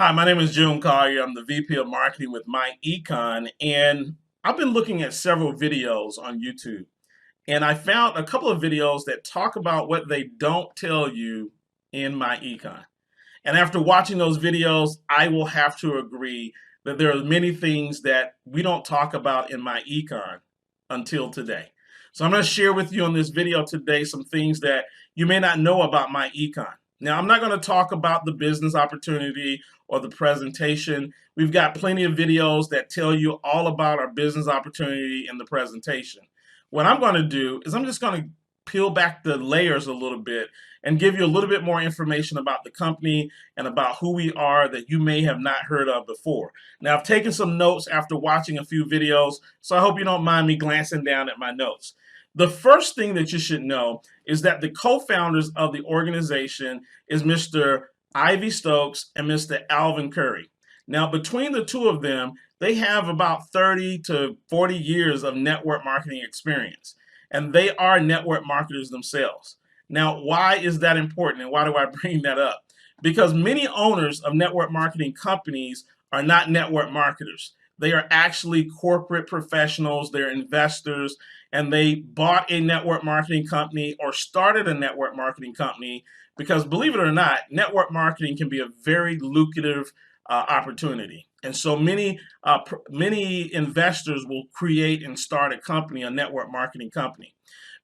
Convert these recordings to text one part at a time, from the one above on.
Hi, my name is June Collier. I'm the VP of Marketing with myEcon, and I've been looking at several videos on YouTube, and I found a couple of videos that talk about what they don't tell you in myEcon. And after watching those videos, I will have to agree that there are many things that we don't talk about in myEcon until today. So I'm going to share with you on this video today some things that you may not know about myEcon. Now, I'm not going to talk about the business opportunity or the presentation. We've got plenty of videos that tell you all about our business opportunity and the presentation. What I'm going to do is I'm just going to peel back the layers a little bit and give you a little bit more information about the company and about who we are that you may have not heard of before. Now, I've taken some notes after watching a few videos, so I hope you don't mind me glancing down at my notes. The first thing that you should know is that the co-founders of the organization is Mr. Ivy Stokes and Mr. Alvin Curry. Now, between the two of them, they have about 30 to 40 years of network marketing experience, and they are network marketers themselves. Now, why is that important, and why do I bring that up? Because many owners of network marketing companies are not network marketers. They are actually corporate professionals, they're investors, and they bought a network marketing company or started a network marketing company because, believe it or not, network marketing can be a very lucrative opportunity. And so many investors will create and start a company, a network marketing company.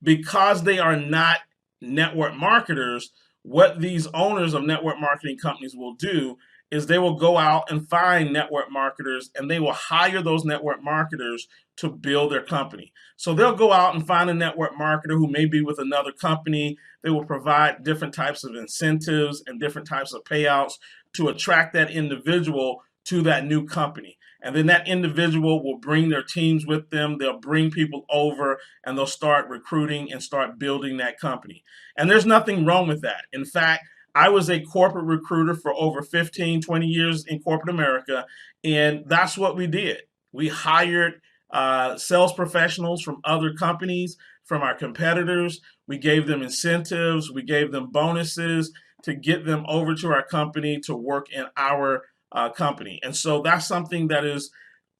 Because they are not network marketers, what these owners of network marketing companies will do is they will go out and find network marketers, and they will hire those network marketers to build their company. So they'll go out and find a network marketer who may be with another company. They will provide different types of incentives and different types of payouts to attract that individual to that new company. And then that individual will bring their teams with them. They'll bring people over and they'll start recruiting and start building that company. And there's nothing wrong with that. In fact, I was a corporate recruiter for over 15, 20 years in corporate America, and that's what we did. We hired sales professionals from other companies, from our competitors. We gave them incentives, we gave them bonuses to get them over to our company to work in our company. And so that's something that is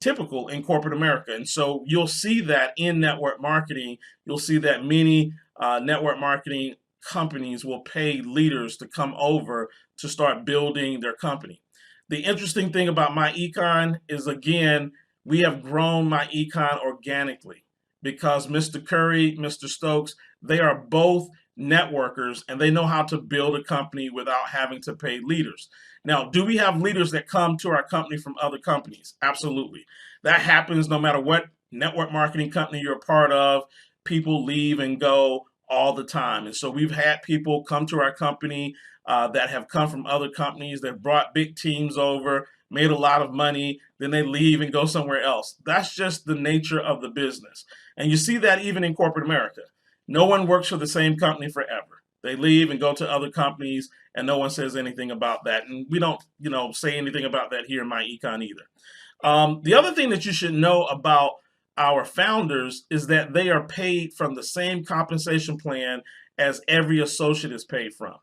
typical in corporate America. And so you'll see that in network marketing. You'll see that many network marketing companies will pay leaders to come over to start building their company. The interesting thing about myEcon is, again, we have grown myEcon organically because Mr. Curry, Mr. Stokes, they are both networkers and they know how to build a company without having to pay leaders. Now, do we have leaders that come to our company from other companies? Absolutely. That happens no matter what network marketing company you're a part of. People leave and go all the time. And so we've had people come to our company that have come from other companies that brought big teams over, made a lot of money, then they leave and go somewhere else. That's just the nature of the business. And you see that even in corporate America. No one works for the same company forever. They leave and go to other companies, and no one says anything about that. And we don't, say anything about that here in myEcon either. The other thing that you should know about our founders is that they are paid from the same compensation plan as every associate is paid from.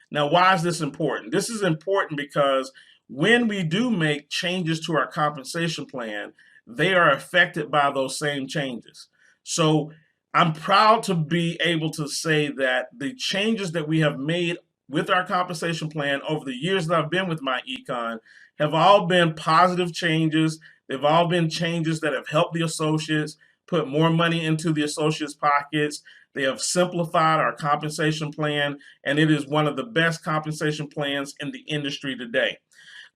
Now, why is this important? This is important because when we do make changes to our compensation plan, they are affected by those same changes. So I'm proud to be able to say that the changes that we have made with our compensation plan over the years that I've been with myEcon have all been positive changes. They've all been changes that have helped the associates put more money into the associates' pockets. They have simplified our compensation plan, and it is one of the best compensation plans in the industry today.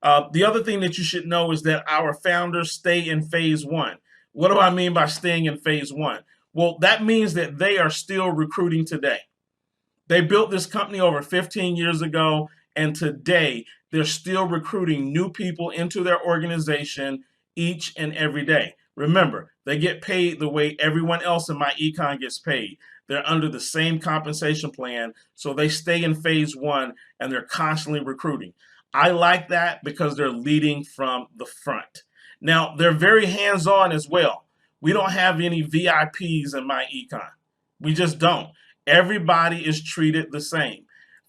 The other thing that you should know is that our founders stay in phase one. What do I mean by staying in phase one? Well, that means that they are still recruiting today. They built this company over 15 years ago, and today they're still recruiting new people into their organization each and every day. Remember, they get paid the way everyone else in myEcon gets paid. They're under the same compensation plan, so they stay in phase one and they're constantly recruiting. I like that because they're leading from the front. Now, they're very hands-on as well. We don't have any VIPs in myEcon. We just don't. Everybody is treated the same.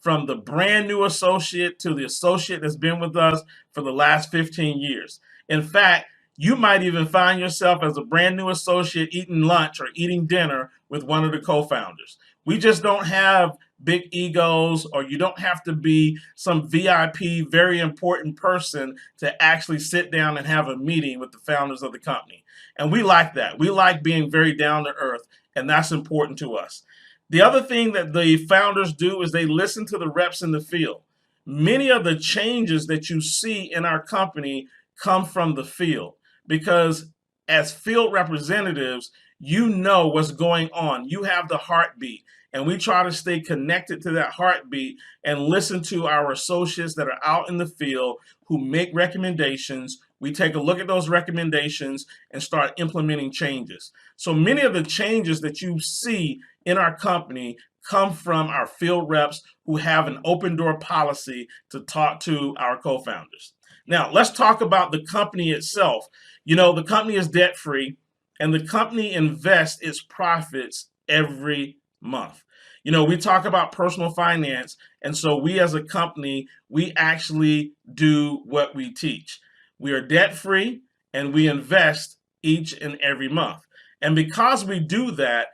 from the brand new associate to the associate that's been with us for the last 15 years. In fact, you might even find yourself as a brand new associate eating lunch or eating dinner with one of the co-founders. We just don't have big egos, or you don't have to be some VIP, very important person to actually sit down and have a meeting with the founders of the company. And we like that. We like being very down to earth, and that's important to us. The other thing that the founders do is they listen to the reps in the field. Many of the changes that you see in our company come from the field, because as field representatives, you know what's going on. You have the heartbeat, and we try to stay connected to that heartbeat and listen to our associates that are out in the field who make recommendations. We take a look at those recommendations and start implementing changes. So many of the changes that you see in our company come from our field reps who have an open door policy to talk to our co-founders. Now, let's talk about the company itself. You know, the company is debt free, and the company invests its profits every month. You know, we talk about personal finance, and so we as a company, we actually do what we teach. We are debt free, and we invest each and every month. And because we do that,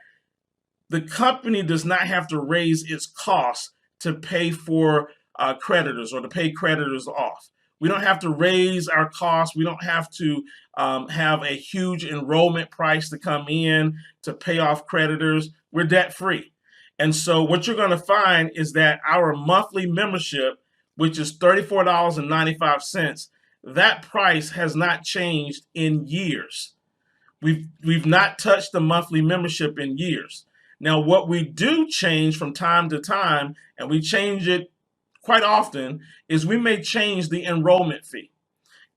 the company does not have to raise its costs to pay for creditors or to pay creditors off. We don't have to raise our costs. We don't have to have a huge enrollment price to come in to pay off creditors. We're debt free. And so what you're going to find is that our monthly membership, which is $34.95, that price has not changed in years. We've not touched the monthly membership in years. Now, what we do change from time to time, and we change it quite often, is we may change the enrollment fee.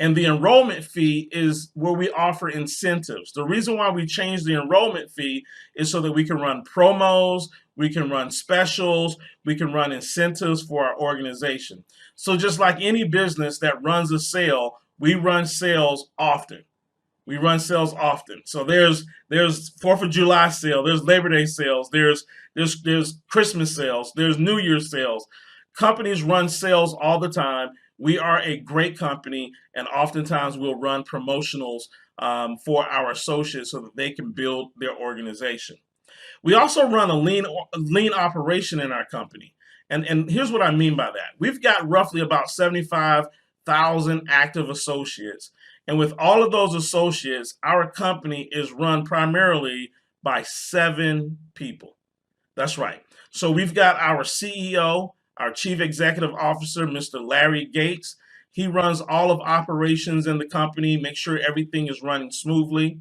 And the enrollment fee is where we offer incentives. The reason why we change the enrollment fee is so that we can run promos, we can run specials, we can run incentives for our organization. So just like any business that runs a sale, we run sales often. We run sales often. So there's 4th of July sale, there's Labor Day sales, there's Christmas sales, there's New Year's sales. Companies run sales all the time. We are a great company, and oftentimes we'll run promotionals for our associates so that they can build their organization. We also run a lean operation in our company. And here's what I mean by that. We've got roughly about 75,000 active associates. And with all of those associates, our company is run primarily by 7 people. That's right. So we've got our CEO, our Chief Executive Officer, Mr. Larry Gates. He runs all of operations in the company, make sure everything is running smoothly.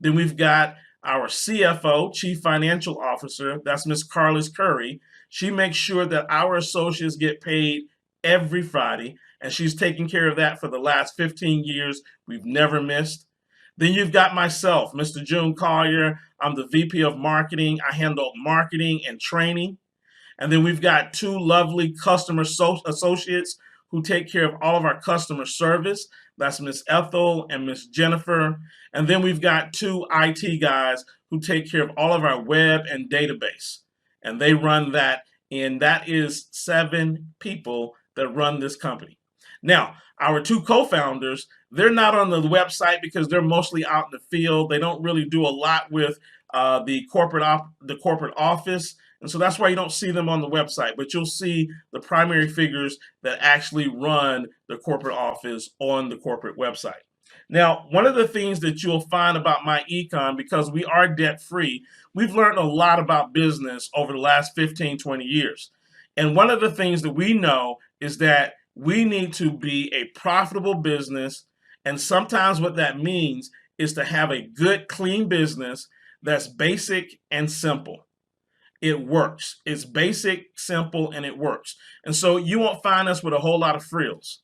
Then we've got our CFO, Chief Financial Officer, that's Ms. Carliss Curry. She makes sure that our associates get paid every Friday, and she's taken care of that for the last 15 years. We've never missed. Then you've got myself, Mr. June Collier. I'm the VP of Marketing. I handle marketing and training. And then we've got 2 lovely customer associates who take care of all of our customer service. That's Miss Ethel and Miss Jennifer. And then we've got 2 IT guys who take care of all of our web and database. And they run that, and that is 7 people that run this company. Now, our 2 co-founders, they're not on the website because they're mostly out in the field. They don't really do a lot with the corporate office. And so that's why you don't see them on the website, but you'll see the primary figures that actually run the corporate office on the corporate website. Now, one of the things that you'll find about myEcon, because we are debt free, we've learned a lot about business over the last 15, 20 years. And one of the things that we know is that we need to be a profitable business. And sometimes what that means is to have a good, clean business that's basic and simple. It works. It's basic, simple, and it works. And so you won't find us with a whole lot of frills.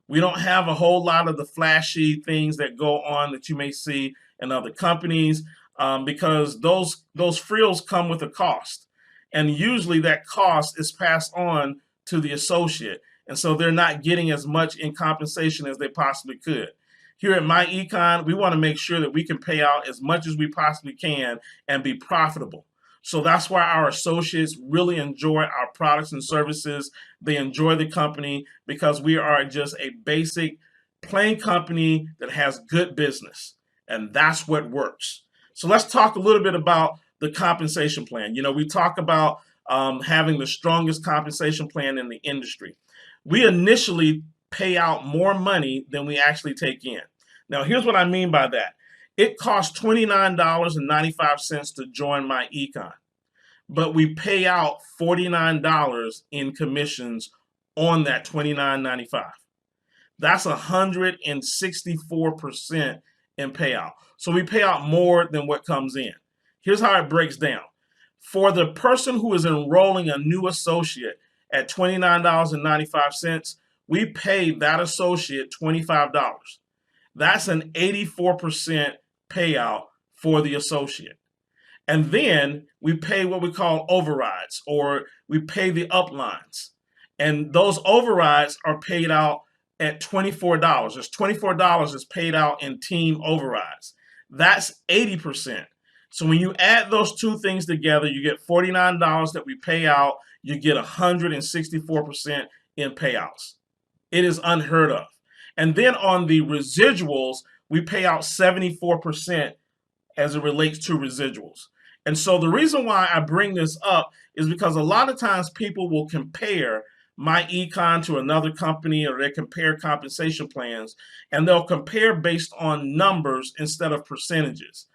We don't have a whole lot of the flashy things that go on that you may see in other companies because those frills come with a cost. And usually that cost is passed on to the associate. And so they're not getting as much in compensation as they possibly could. Here at myEcon, we want to make sure that we can pay out as much as we possibly can and be profitable. So that's why our associates really enjoy our products and services. They enjoy the company because we are just a basic, plain company that has good business. And that's what works. So let's talk a little bit about the compensation plan. We talk about having the strongest compensation plan in the industry. We initially pay out more money than we actually take in. Now, here's what I mean by that. It costs $29.95 to join myEcon, but we pay out $49 in commissions on that $29.95. That's 164% in payout. So we pay out more than what comes in. Here's how it breaks down. For the person who is enrolling a new associate at $29.95, we pay that associate $25. That's an 84% payout for the associate. And then we pay what we call overrides, or we pay the uplines. And those overrides are paid out at $24. There's $24 is paid out in team overrides. That's 80%. So when you add those two things together, you get $49 that we pay out, you get 164% in payouts. It is unheard of. And then on the residuals, we pay out 74% as it relates to residuals. And so the reason why I bring this up is because a lot of times people will compare myEcon to another company, or they compare compensation plans, and they'll compare based on numbers instead of percentages.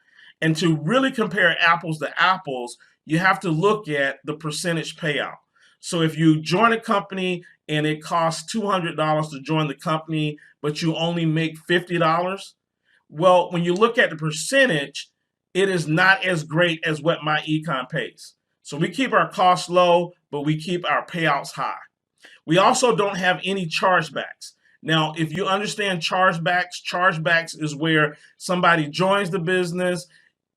And to really compare apples to apples, you have to look at the percentage payout. So if you join a company and it costs $200 to join the company, but you only make $50, well, when you look at the percentage, it is not as great as what myEcon pays. So we keep our costs low, but we keep our payouts high. We also don't have any chargebacks. Now, if you understand chargebacks is where somebody joins the business,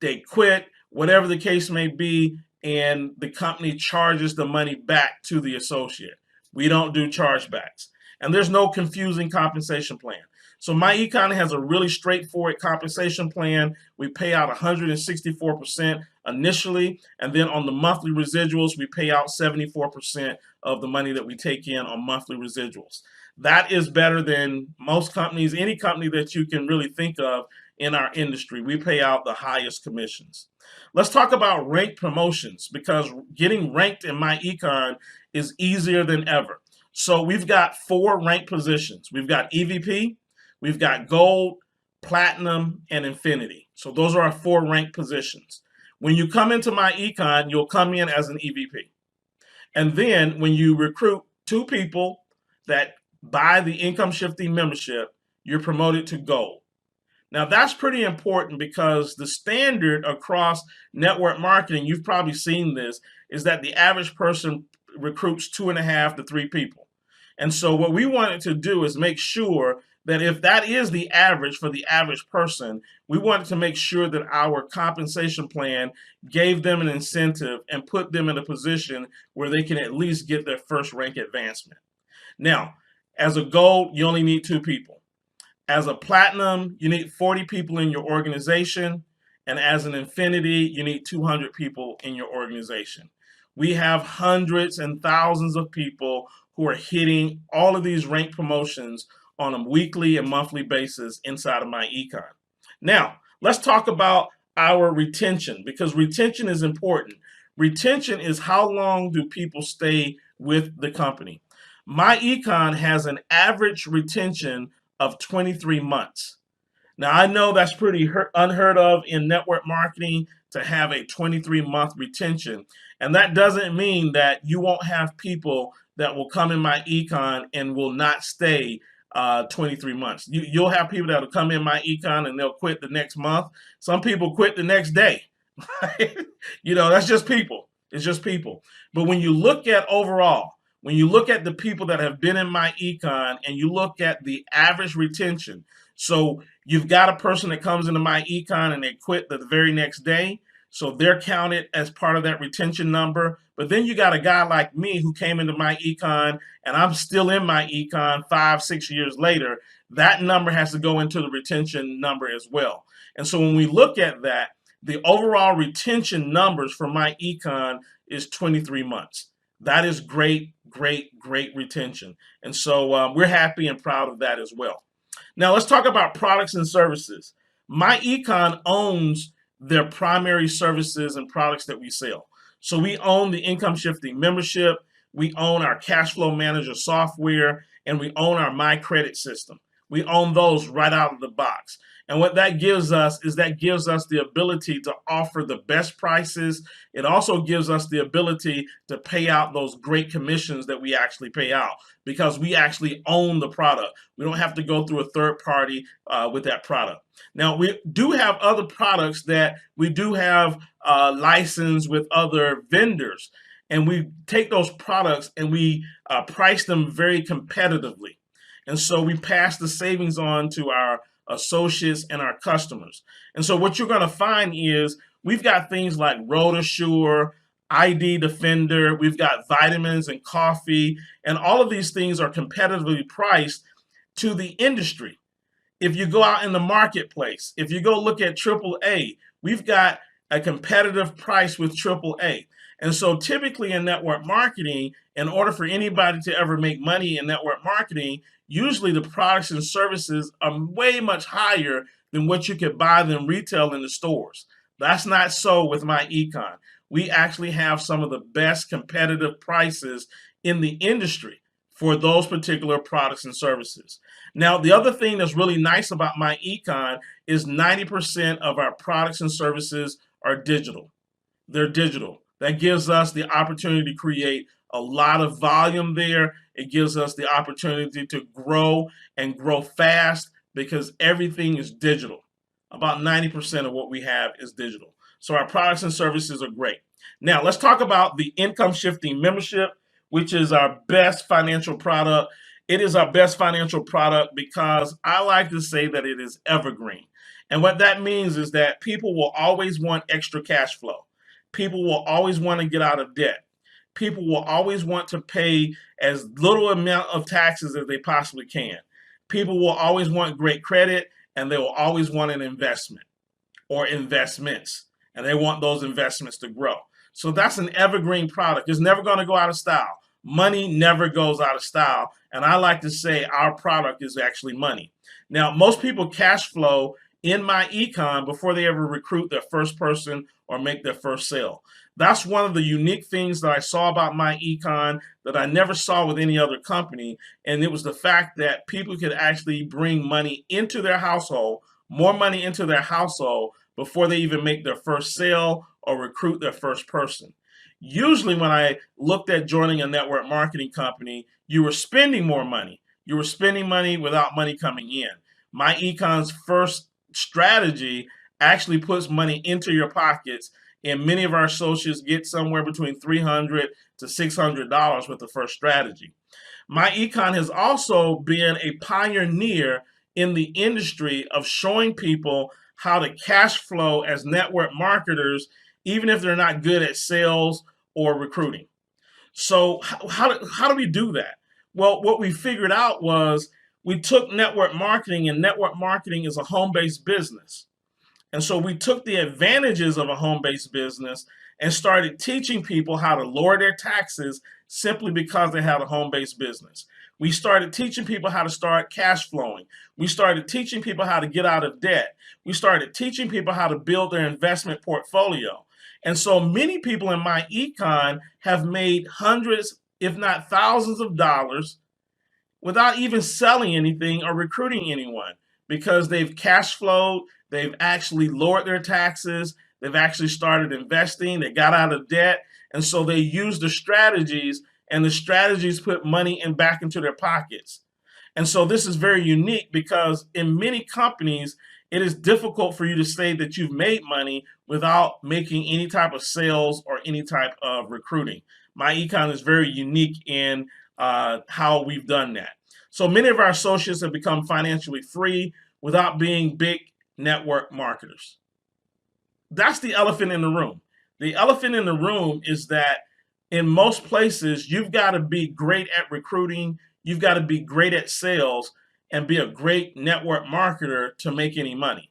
they quit, whatever the case may be, and the company charges the money back to the associate. We don't do chargebacks. And there's no confusing compensation plan. So myEcon has a really straightforward compensation plan. We pay out 164% initially, and then on the monthly residuals, we pay out 74% of the money that we take in on monthly residuals. That is better than most companies, any company that you can really think of in our industry. We pay out the highest commissions. Let's talk about ranked promotions, because getting ranked in myEcon is easier than ever. So we've got 4 ranked positions. We've got EVP, we've got Gold, Platinum, and Infinity. So those are our 4 ranked positions. When you come into myEcon, you'll come in as an EVP. And then when you recruit 2 people that buy the income shifting membership, you're promoted to Gold. Now that's pretty important, because the standard across network marketing, you've probably seen this, is that the average person recruits 2.5 to 3 people. And so what we wanted to do is make sure that if that is the average for the average person, we wanted to make sure that our compensation plan gave them an incentive and put them in a position where they can at least get their first rank advancement. Now, as a Gold, you only need 2 people. As a Platinum, you need 40 people in your organization. And as an Infinity, you need 200 people in your organization. We have hundreds and thousands of people who are hitting all of these rank promotions on a weekly and monthly basis inside of myEcon. Now, let's talk about our retention, because retention is important. Retention is how long do people stay with the company. myEcon has an average retention of 23 months. Now, I know that's pretty unheard of in network marketing to have a 23-month retention. And that doesn't mean that you won't have people that will come in myEcon and will not stay 23 months. You'll have people that will come in myEcon and they'll quit the next month. Some people quit the next day. That's just people. It's just people. But when you look at overall, when you look at the people that have been in myEcon and you look at the average retention, so you've got a person that comes into myEcon and they quit the very next day, so they're counted as part of that retention number. But then you got a guy like me who came into myEcon and I'm still in myEcon 5-6 years later. That number has to go into the retention number as well. And so when we look at that, the overall retention numbers for myEcon is 23 months. That is great, great, great retention. And so we're happy and proud of that as well. Now let's talk about products and services. myEcon owns their primary services and products that we sell. So we own the income shifting membership, we own our CashFlow Manager software, and we own our My Credit system. We own those right out of the box. And what that gives us is that gives us the ability to offer the best prices. It also gives us the ability to pay out those great commissions that we actually pay out because we actually own the product. We don't have to go through a third party with that product. Now, we do have other products that we do have licensed with other vendors, and we take those products and we price them very competitively. And so we pass the savings on to our associates and our customers. And so what you're going to find is we've got things like Road Assure, ID Defender, we've got vitamins and coffee, and all of these things are competitively priced to the industry. If you go out in the marketplace, if you go look at AAA, we've got a competitive price with AAA. And so typically in network marketing, in order for anybody to ever make money in network marketing, usually the products and services are way much higher than what you could buy them retail in the stores. That's not so with myEcon. We actually have some of the best competitive prices in the industry for those particular products and services. Now, the other thing that's really nice about myEcon is 90% of our products and services are digital. They're digital. That gives us the opportunity to create a lot of volume there. It gives us the opportunity to grow and grow fast because everything is digital. About 90% of what we have is digital. So our products and services are great. Now let's talk about the income shifting membership, which is our best financial product. It is our best financial product because I like to say that it is evergreen. And what that means is that people will always want extra cash flow. People will always want to get out of debt. People will always want to pay as little amount of taxes as they possibly can. People will always want great credit, and they will always want an investment or investments, and they want those investments to grow. So that's an evergreen product. It's never going to go out of style. Money never goes out of style, and I like to say our product is actually money. Now, most people cash flow in myEcon before they ever recruit their first person or make their first sale. That's one of the unique things that I saw about myEcon that I never saw with any other company, and it was the fact that people could actually bring money into their household, more money into their household before they even make their first sale or recruit their first person. Usually when I looked at joining a network marketing company, you were spending more money. You were spending money without money coming in. myEcon's first strategy actually puts money into your pockets, and many of our associates get somewhere between $300 to $600 with the first strategy. myEcon has also been a pioneer in the industry of showing people how to cash flow as network marketers, even if they're not good at sales or recruiting. So how do we do that? Well, what we figured out was we took network marketing, and network marketing is a home-based business. And so we took the advantages of a home-based business and started teaching people how to lower their taxes simply because they had a home-based business. We started teaching people how to start cash flowing. We started teaching people how to get out of debt. We started teaching people how to build their investment portfolio. And so many people in myEcon have made hundreds, if not thousands of dollars without even selling anything or recruiting anyone because they've cash flowed, they've actually lowered their taxes, they've actually started investing, they got out of debt, and so they use the strategies, and the strategies put money back into their pockets. And so this is very unique because in many companies, it is difficult for you to say that you've made money without making any type of sales or any type of recruiting. myEcon is very unique in how we've done that. So many of our associates have become financially free without being big network marketers. That's the elephant in the room. The elephant in the room is that in most places, you've got to be great at recruiting, you've got to be great at sales, and be a great network marketer to make any money.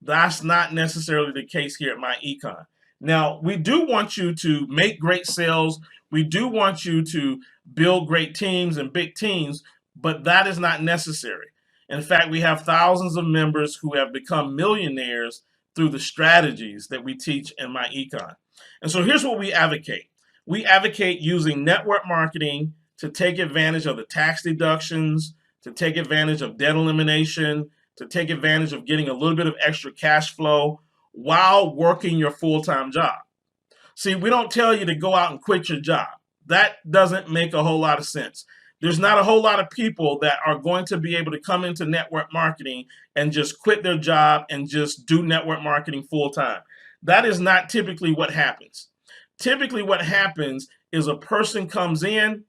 That's not necessarily the case here at myEcon. Now, we do want you to make great sales. We do want you to build great teams and big teams, but that is not necessary. In fact, we have thousands of members who have become millionaires through the strategies that we teach in myEcon. And so here's what we advocate. We advocate using network marketing to take advantage of the tax deductions, to take advantage of debt elimination, to take advantage of getting a little bit of extra cash flow while working your full-time job. See, we don't tell you to go out and quit your job. That doesn't make a whole lot of sense. There's not a whole lot of people that are going to be able to come into network marketing and just quit their job and just do network marketing full-time. That is not typically what happens. Typically what happens is a person comes in,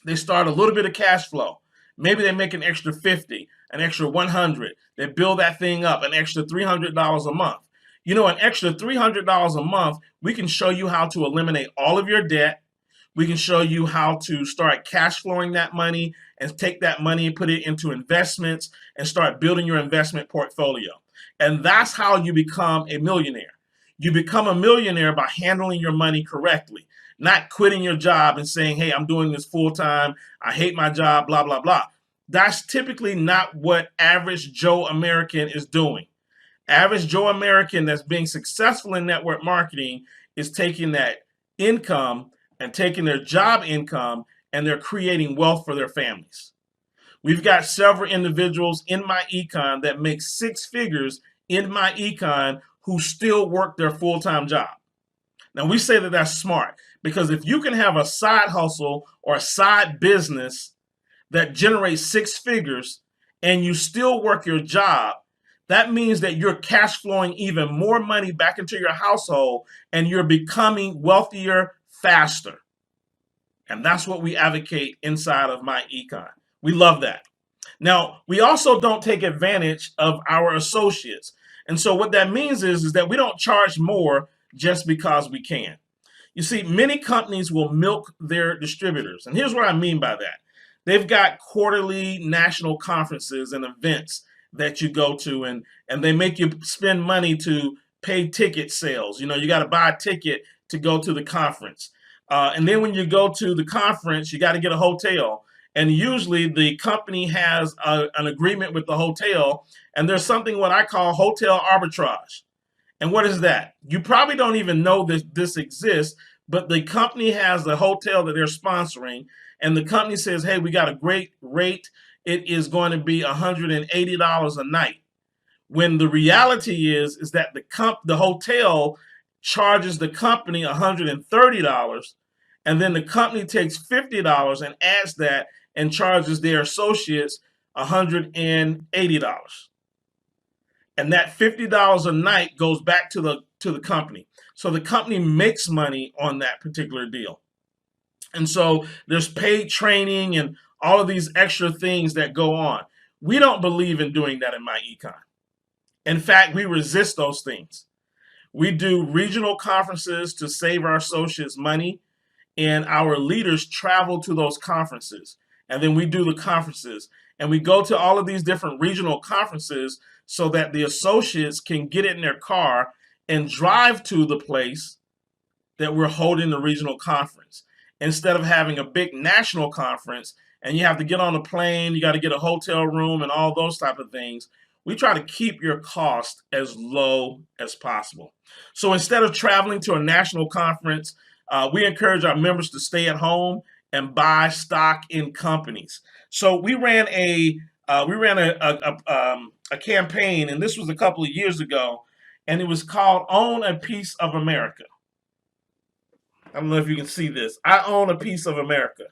they start a little bit of cash flow. Maybe they make an extra 50, an extra 100. They build that thing up, an extra $300 a month. You know, an extra $300 a month, we can show you how to eliminate all of your debt. We can show you how to start cash flowing that money and take that money and put it into investments and start building your investment portfolio. And that's how you become a millionaire. You become a millionaire by handling your money correctly, not quitting your job and saying, hey, I'm doing this full time. I hate my job, blah, blah, blah. That's typically not what average Joe American is doing. Average Joe American that's being successful in network marketing is taking that income and taking their job income and they're creating wealth for their families. We've got several individuals in myEcon that make six figures in myEcon who still work their full-time job. Now, we say that that's smart because if you can have a side hustle or a side business that generates six figures and you still work your job, that means that you're cash flowing even more money back into your household and you're becoming wealthier faster. And that's what we advocate inside of myEcon. We love that. Now, we also don't take advantage of our associates. And so what that means is that we don't charge more just because we can. You see, many companies will milk their distributors. And here's what I mean by that. They've got quarterly national conferences and events that you go to, and they make you spend money to pay ticket sales. You know, you got to buy a ticket to go to the conference. And then when you go to the conference, you got to get a hotel. And usually the company has an agreement with the hotel, and there's something what I call hotel arbitrage. And what is that? You probably don't even know this exists, but the company has the hotel that they're sponsoring, and the company says, hey, we got a great rate. It is going to be $180 a night. When the reality is that the hotel charges the company $130, and then the company takes $50 and adds that and charges their associates $180. And that $50 a night goes back to the company. So the company makes money on that particular deal. And so there's paid training and all of these extra things that go on. We don't believe in doing that in myEcon. In fact, we resist those things. We do regional conferences to save our associates money, and our leaders travel to those conferences. And then we do the conferences. And we go to all of these different regional conferences so that the associates can get in their car and drive to the place that we're holding the regional conference. Instead of having a big national conference and you have to get on a plane, you got to get a hotel room and all those type of things, we try to keep your cost as low as possible. So instead of traveling to a national conference, we encourage our members to stay at home and buy stock in companies. So we ran a campaign, and this was a couple of years ago, and it was called Own a Piece of America. I don't know if you can see this. I own a piece of America,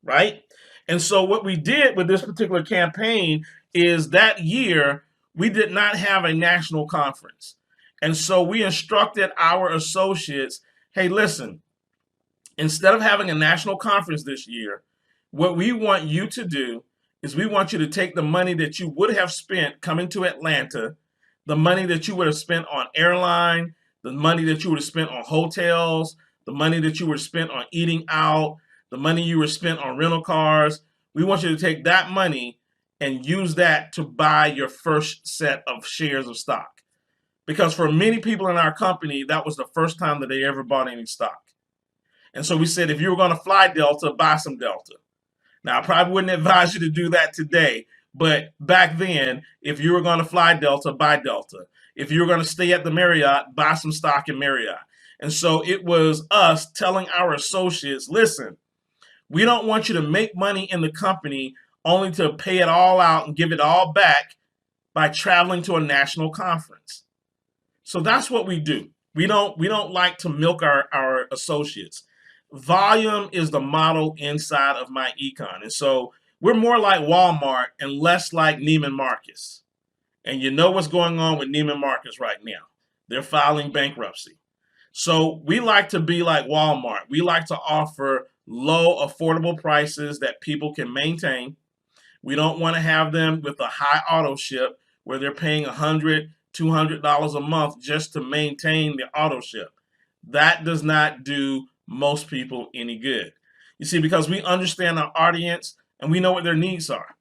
right? And so what we did with this particular campaign is that year, we did not have a national conference. And so we instructed our associates, hey, listen, instead of having a national conference this year, what we want you to do is we want you to take the money that you would have spent coming to Atlanta, the money that you would have spent on airline, the money that you would have spent on hotels, the money that you would have spent on eating out, the money you would have spent on rental cars. We want you to take that money and use that to buy your first set of shares of stock. Because for many people in our company, that was the first time that they ever bought any stock. And so we said, if you were going to fly Delta, buy some Delta. Now, I probably wouldn't advise you to do that today, but back then, if you were going to fly Delta, buy Delta. If you were going to stay at the Marriott, buy some stock in Marriott. And so it was us telling our associates, listen, we don't want you to make money in the company only to pay it all out and give it all back by traveling to a national conference. So that's what we do. We don't like to milk our associates. Volume is the model inside of myEcon. And so we're more like Walmart and less like Neiman Marcus. And you know what's going on with Neiman Marcus right now. They're filing bankruptcy. So we like to be like Walmart. We like to offer low, affordable prices that people can maintain. We don't want to have them with a high auto ship where they're paying $100, $200 a month just to maintain the auto ship. That does not do most people any good. You see, because we understand our audience and we know what their needs are.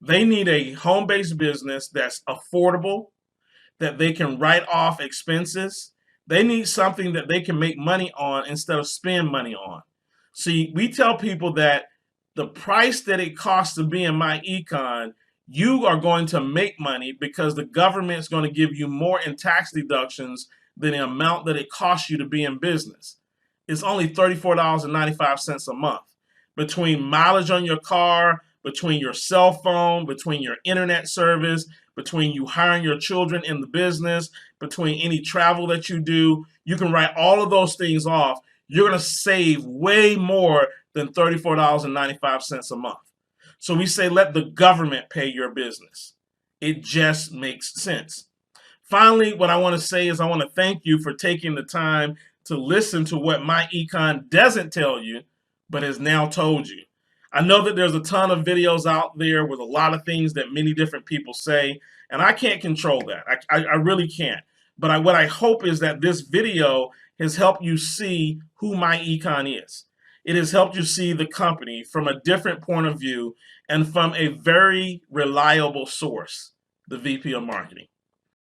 They need a home-based business that's affordable, that they can write off expenses. They need something that they can make money on instead of spend money on. See, we tell people that the price that it costs to be in myEcon, you are going to make money because the government is going to give you more in tax deductions than the amount that it costs you to be in business. It's only $34.95 a month. Between mileage on your car, between your cell phone, between your internet service, between you hiring your children in the business, between any travel that you do, you can write all of those things off. You're going to save way more than $34.95 a month. So we say, let the government pay your business. It just makes sense. Finally, what I want to say is I want to thank you for taking the time to listen to what myEcon doesn't tell you, but has now told you. I know that there's a ton of videos out there with a lot of things that many different people say, and I can't control that. I really can't. But what I hope is that this video has helped you see who myEcon is. It has helped you see the company from a different point of view and from a very reliable source, the VP of Marketing.